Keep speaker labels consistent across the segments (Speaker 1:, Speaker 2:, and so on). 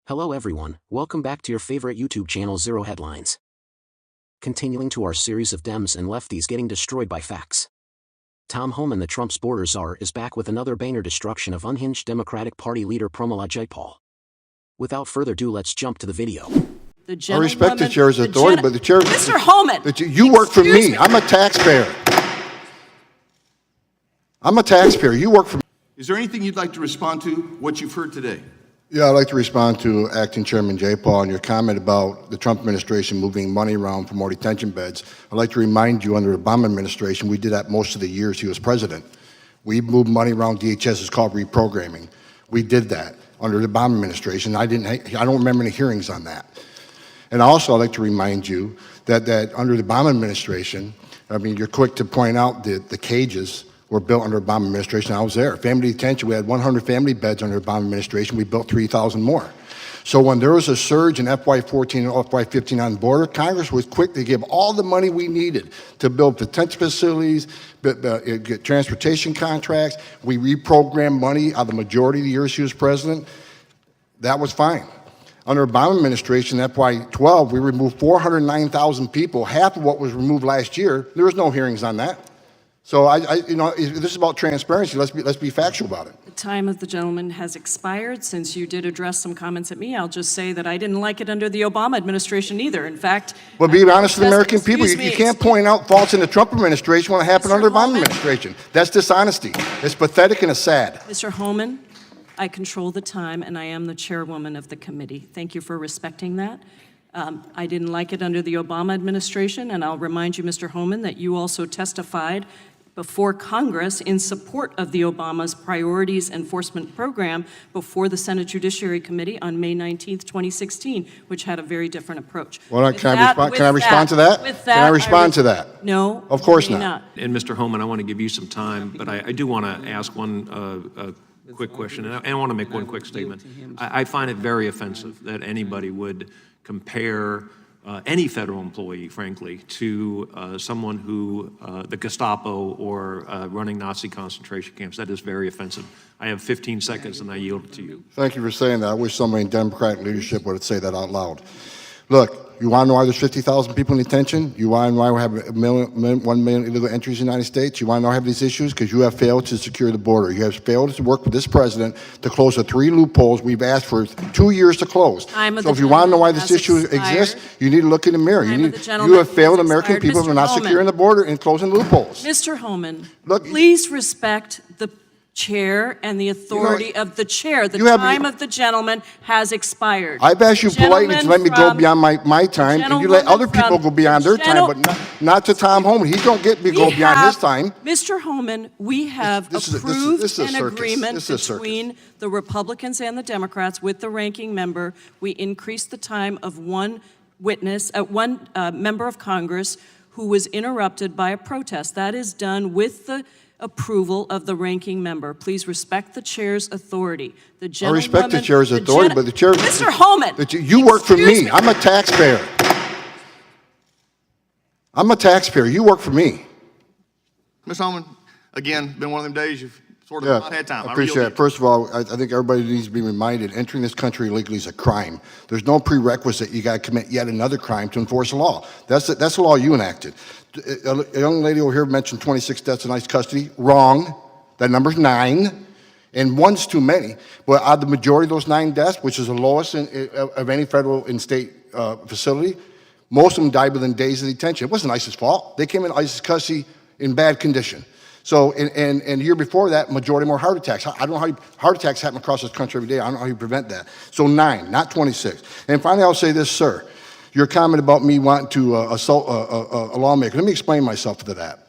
Speaker 1: Hello everyone, welcome back to your favorite YouTube channel Zero Headlines. Continuing to our series of Dems and lefties getting destroyed by facts. Tom Homan, the Trump's border czar, is back with another banger destruction of unhinged Democratic Party leader Pramila Jayapal. Without further ado, let's jump to the video.
Speaker 2: I respect the chair's authority, but the chair...
Speaker 3: Mr. Homan!
Speaker 2: You work for me. I'm a taxpayer. I'm a taxpayer. You work for me.
Speaker 4: Is there anything you'd like to respond to what you've heard today?
Speaker 2: Yeah, I'd like to respond to Acting Chairman Jayapal and your comment about the Trump administration moving money around for more detention beds. I'd like to remind you, under the Obama administration, we did that most of the years he was president. We moved money around DHS. It's called reprogramming. We did that under the Obama administration. I don't remember any hearings on that. And also, I'd like to remind you that under the Obama administration, I mean, you're quick to point out that the cages were built under the Obama administration. I was there. Family detention, we had 100 family beds under the Obama administration. We built 3,000 more. So when there was a surge in FY14 and FY15 on the border, Congress was quick to give all the money we needed to build detention facilities, get transportation contracts. We reprogrammed money out of the majority of the years he was president. That was fine. Under Obama administration, FY12, we removed 409,000 people, half of what was removed last year. There was no hearings on that. So this is about transparency. Let's be factual about it.
Speaker 3: The time of the gentleman has expired. Since you did address some comments at me, I'll just say that I didn't like it under the Obama administration either. In fact,
Speaker 2: well, be honest with the American people. You can't point out faults in the Trump administration when it happened under the Obama administration. That's dishonesty. It's pathetic and it's sad.
Speaker 3: Mr. Homan, I control the time, and I am the chairwoman of the committee. Thank you for respecting that. I didn't like it under the Obama administration, and I'll remind you, Mr. Homan, that you also testified before Congress in support of the Obama's Priorities Enforcement Program before the Senate Judiciary Committee on May 19th, 2016, which had a very different approach.
Speaker 2: Well, can I respond to that? Can I respond to that?
Speaker 3: No.
Speaker 2: Of course not.
Speaker 5: And Mr. Homan, I want to give you some time, but I do want to ask one quick question, and I want to make one quick statement. I find it very offensive that anybody would compare any federal employee, frankly, to someone who, the Gestapo or running Nazi concentration camps. That is very offensive. I have 15 seconds and I yield it to you.
Speaker 2: Thank you for saying that. I wish somebody in Democratic leadership would say that out loud. Look, you want to know why there's 50,000 people in detention? You want to know why we have 1 million illegal entries in the United States? You want to know why we have these issues? Because you have failed to secure the border. You have failed to work with this president to close the 3 loopholes we've asked for 2 years to close. So if you want to know why this issue exists, you need to look in the mirror. You have failed American people for not securing the border and closing loopholes.
Speaker 3: Mr. Homan, please respect the chair and the authority of the chair. The time of the gentleman has expired.
Speaker 2: I've asked you politely to let me go beyond my time, and you let other people go beyond their time, but not to Tom Homan. He don't get me go beyond his time.
Speaker 3: Mr. Homan, we have approved an agreement between the Republicans and the Democrats with the ranking member. We increased the time of one witness, one member of Congress who was interrupted by a protest. That is done with the approval of the ranking member. Please respect the chair's authority.
Speaker 2: I respect the chair's authority, but the chair...
Speaker 3: Mr. Homan!
Speaker 2: You work for me. I'm a taxpayer. I'm a taxpayer. You work for me.
Speaker 4: Ms. Homan, again, been one of them days you've sort of not had time.
Speaker 2: I appreciate it. First of all, I think everybody needs to be reminded, entering this country illegally is a crime. There's no prerequisite. You got to commit yet another crime to enforce the law. That's the law you enacted. A young lady over here mentioned 26 deaths in ICE custody. Wrong. That number's 9, and 1's too many. But out of the majority of those 9 deaths, which is the lowest of any federal and state facility, most of them died within days of detention. It wasn't ICE's fault. They came in ICE's custody in bad condition. So, and the year before that, majority more heart attacks. I don't know how heart attacks happen across this country every day. I don't know how you prevent that. So 9, not 26. And finally, I'll say this, sir. Your comment about me wanting to assault a lawmaker. Let me explain myself to that.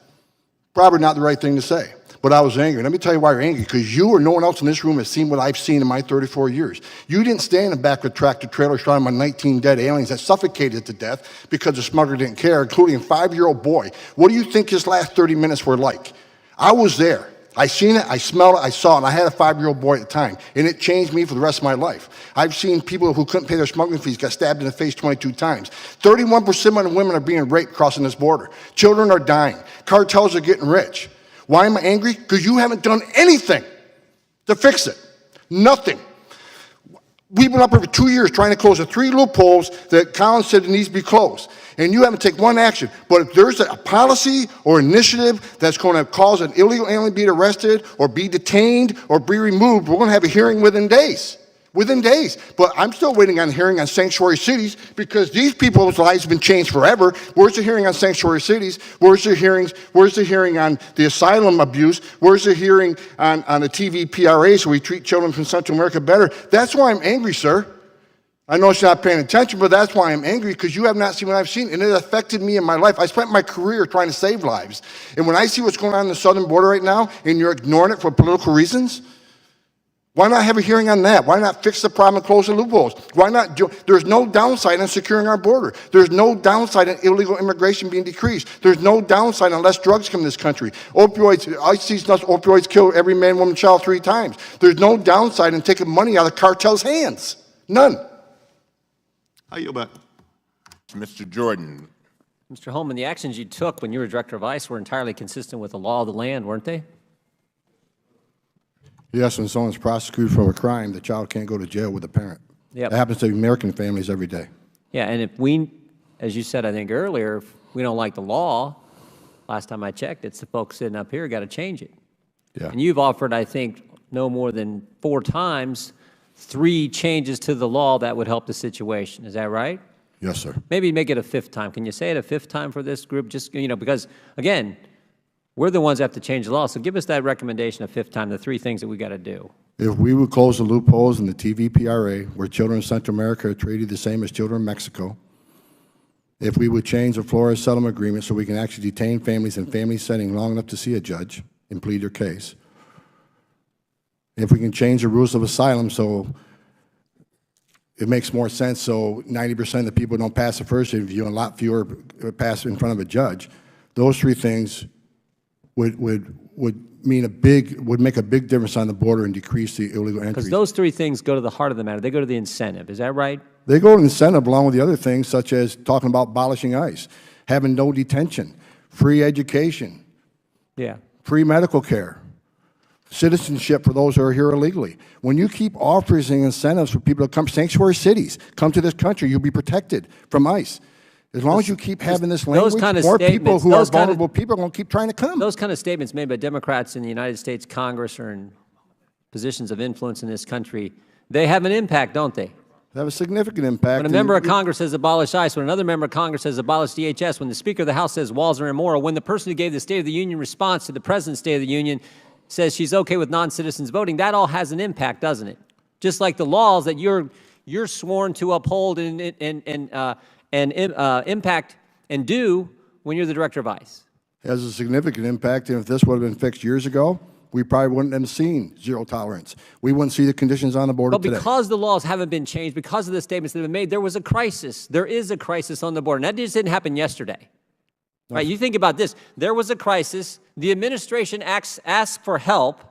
Speaker 2: Probably not the right thing to say, but I was angry. Let me tell you why you're angry, because you or no one else in this room has seen what I've seen in my 34 years. You didn't stand in the back of a tractor trailer shot my 19 dead aliens that suffocated to death because the smuggler didn't care, including a 5-year-old boy. What do you think his last 30 minutes were like? I was there. I seen it, I smelled it, I saw it, and I had a 5-year-old boy at the time, and it changed me for the rest of my life. I've seen people who couldn't pay their smuggling fees get stabbed in the face 22 times. 31% of women are being raped crossing this border. Children are dying. Cartels are getting rich. Why am I angry? Because you haven't done anything to fix it. Nothing. We've been up here for 2 years trying to close the 3 loopholes that Collins said it needs to be closed. And you haven't taken one action. But if there's a policy or initiative that's going to cause an illegal alien to be arrested or be detained or be removed, we're going to have a hearing within days. Within days. But I'm still waiting on a hearing on sanctuary cities because these people's lives have been changed forever. Where's the hearing on sanctuary cities? Where's the hearings? Where's the hearing on the asylum abuse? Where's the hearing on the TVPRA so we treat children from Central America better? That's why I'm angry, sir. I know you're not paying attention, but that's why I'm angry, because you have not seen what I've seen, and it affected me in my life. I spent my career trying to save lives. And when I see what's going on in the southern border right now, and you're ignoring it for political reasons, why not have a hearing on that? Why not fix the problem and close the loopholes? Why not do, there's no downside in securing our border. There's no downside in illegal immigration being decreased. There's no downside unless drugs come to this country. Opioids, I see opioids kill every man, woman, child 3 times. There's no downside in taking money out of the cartel's hands. None.
Speaker 4: I yield back.
Speaker 6: Mr. Jordan.
Speaker 7: Mr. Homan, the actions you took when you were director of ICE were entirely consistent with the law of the land, weren't they?
Speaker 2: Yes, when someone's prosecuted for a crime, the child can't go to jail with the parent.
Speaker 7: Yep.
Speaker 2: That happens to American families every day.
Speaker 7: Yeah, and if we, as you said, I think earlier, if we don't like the law, last time I checked, it's the folks sitting up here got to change it.
Speaker 2: Yeah.
Speaker 7: And you've offered, I think, no more than 4 times 3 changes to the law that would help the situation. Is that right?
Speaker 2: Yes, sir.
Speaker 7: Maybe make it a 5th time. Can you say it a 5th time for this group? Just, you know, because, again, we're the ones that have to change the law. So give us that recommendation a 5th time, the 3 things that we got to do.
Speaker 2: If we would close the loopholes in the TVPRA, where children in Central America are treated the same as children in Mexico, if we would change the Flores settlement agreement so we can actually detain families in family setting long enough to see a judge and plead their case, if we can change the rules of asylum so it makes more sense so 90% of the people don't pass the first interview and a lot fewer pass in front of a judge, those 3 things would mean would make a big difference on the border and decrease the illegal entry.
Speaker 7: Because those 3 things go to the heart of the matter. They go to the incentive. Is that right?
Speaker 2: They go to incentive along with the other things, such as talking about abolishing ICE, having no detention, free education,
Speaker 7: Yeah.
Speaker 2: free medical care, citizenship for those who are here illegally. When you keep offering incentives for people to come, sanctuary cities, come to this country, you'll be protected from ICE. As long as you keep having this language, more people who are vulnerable people are going to keep trying to come.
Speaker 7: Those kind of statements made by Democrats in the United States Congress or in positions of influence in this country, they have an impact, don't they?
Speaker 2: They have a significant impact.
Speaker 7: When a member of Congress says abolish ICE, when another member of Congress says abolish DHS, when the Speaker of the House says walls are immoral, when the person who gave the State of the Union response to the President's State of the Union says she's okay with non-citizens voting, that all has an impact, doesn't it? Just like the laws that you're sworn to uphold and impact and do when you're the director of ICE.
Speaker 2: It has a significant impact, and if this would have been fixed years ago, we probably wouldn't have seen zero tolerance. We wouldn't see the conditions on the border today.
Speaker 7: But because the laws haven't been changed, because of the statements that have been made, there was a crisis. There is a crisis on the border. And that just didn't happen yesterday. Right? You think about this. There was a crisis. The administration asks for help.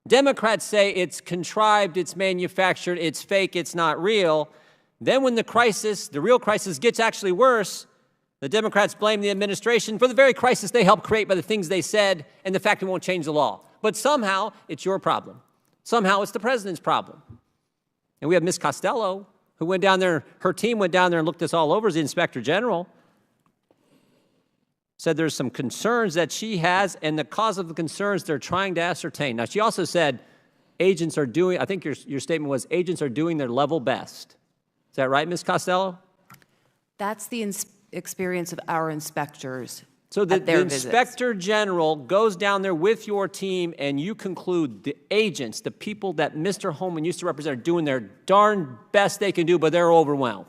Speaker 7: Democrats say it's contrived, it's manufactured, it's fake, it's not real. Then when the crisis, the real crisis, gets actually worse, the Democrats blame the administration for the very crisis they helped create by the things they said and the fact it won't change the law. But somehow, it's your problem. Somehow, it's the president's problem. And we have Ms. Costello, who went down there, her team went down there and looked this all over as the Inspector General, said there's some concerns that she has, and the cause of the concerns they're trying to ascertain. Now, she also said agents are doing, I think your statement was, agents are doing their level best. Is that right, Ms. Costello?
Speaker 8: That's the experience of our inspectors.
Speaker 7: So the Inspector General goes down there with your team, and you conclude the agents, the people that Mr. Homan used to represent, are doing their darn best they can do, but they're overwhelmed.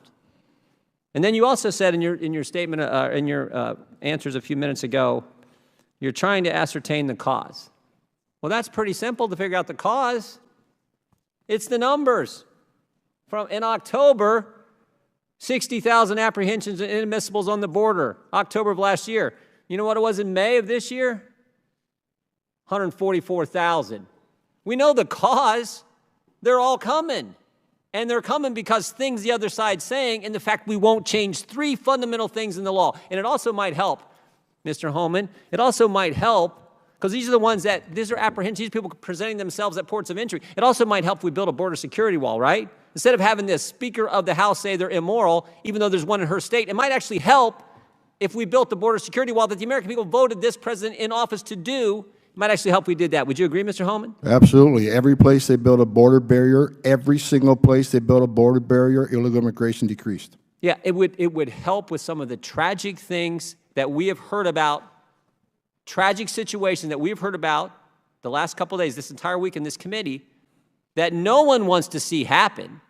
Speaker 7: And then you also said in your statement, in your answers a few minutes ago, you're trying to ascertain the cause. Well, that's pretty simple to figure out the cause. It's the numbers. In October, 60,000 apprehensions and inadmissibles on the border, October of last year. You know what it was in May of this year? 144,000. We know the cause. They're all coming. And they're coming because things the other side's saying and the fact we won't change 3 fundamental things in the law. And it also might help, Mr. Homan, it also might help, because these are the ones that, these are apprehensions, these people presenting themselves at ports of entry. It also might help if we build a border security wall, right? Instead of having the Speaker of the House say they're immoral, even though there's one in her state, it might actually help if we built the border security wall that the American people voted this president in office to do. It might actually help if we did that. Would you agree, Mr. Homan?
Speaker 2: Absolutely. Every place they built a border barrier, every single place they built a border barrier, illegal immigration decreased.
Speaker 7: Yeah, it would help with some of the tragic things that we have heard about, tragic situations that we've heard about the last couple of days, this entire week in this committee, that no one wants to see happen.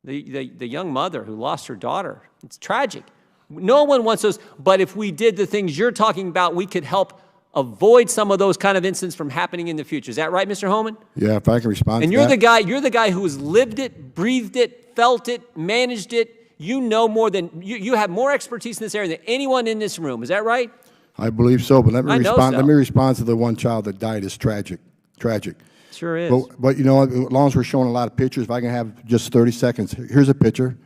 Speaker 7: The young mother who lost her daughter, it's tragic. No one wants those, but if we did the things you're talking about, we could help avoid some of those kind of incidents from happening in the future. Is that right, Mr. Homan?
Speaker 2: Yeah, if I can respond
Speaker 7: And
Speaker 2: to
Speaker 7: you're
Speaker 2: that.
Speaker 7: you're the guy who has lived it, breathed it, felt it, managed it. You know more than, you have more expertise in this area than anyone in this room. Is that right?
Speaker 2: I believe so, but let me
Speaker 7: I know
Speaker 2: respond.
Speaker 7: so.
Speaker 2: Let me respond to the one child that died. It's tragic, tragic.
Speaker 7: Sure is.
Speaker 2: But you know, as long as we're showing a lot of pictures, if I can have just 30 seconds. Here's a picture.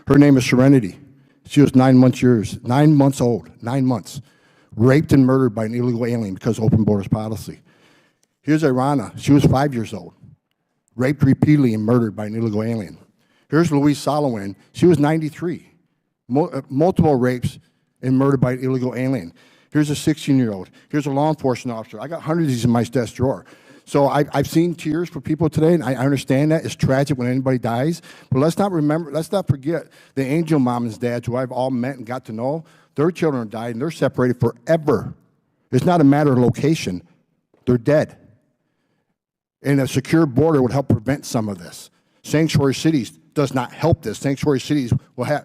Speaker 2: Her name is Serenity. She was 9 months old, 9 months, raped and murdered by an illegal alien because of open borders policy. Here's Irana. She was 5 years old, raped repeatedly and murdered by an illegal alien. Here's Louise Solowin. She was 93, multiple rapes and murdered by an illegal alien. Here's a 16-year-old. Here's a law enforcement officer. I got hundreds of these in my desk drawer. So I've seen tears for people today, and I understand that. It's tragic when anybody dies. But let's not forget the angel moms and dads who I've all met and got to know. Their children died, and they're separated forever. It's not a matter of location. They're dead. And a secure border would help prevent some of this. Sanctuary cities does not help this. Sanctuary cities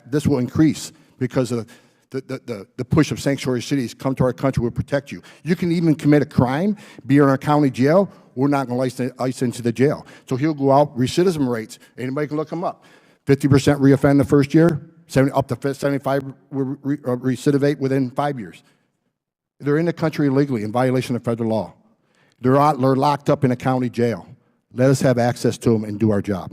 Speaker 2: this will increase because of the push of sanctuary cities. Come to our country, we'll protect you. You can even commit a crime, be in our county jail. We're not going to ice into the jail. So he'll go out, recidivism rates, anybody can look them up. 50% reoffend the first year, up to 75 recidivate within 5 years. They're in the country illegally in violation of federal law. They're locked up in a county jail. Let us have access to them and do our job.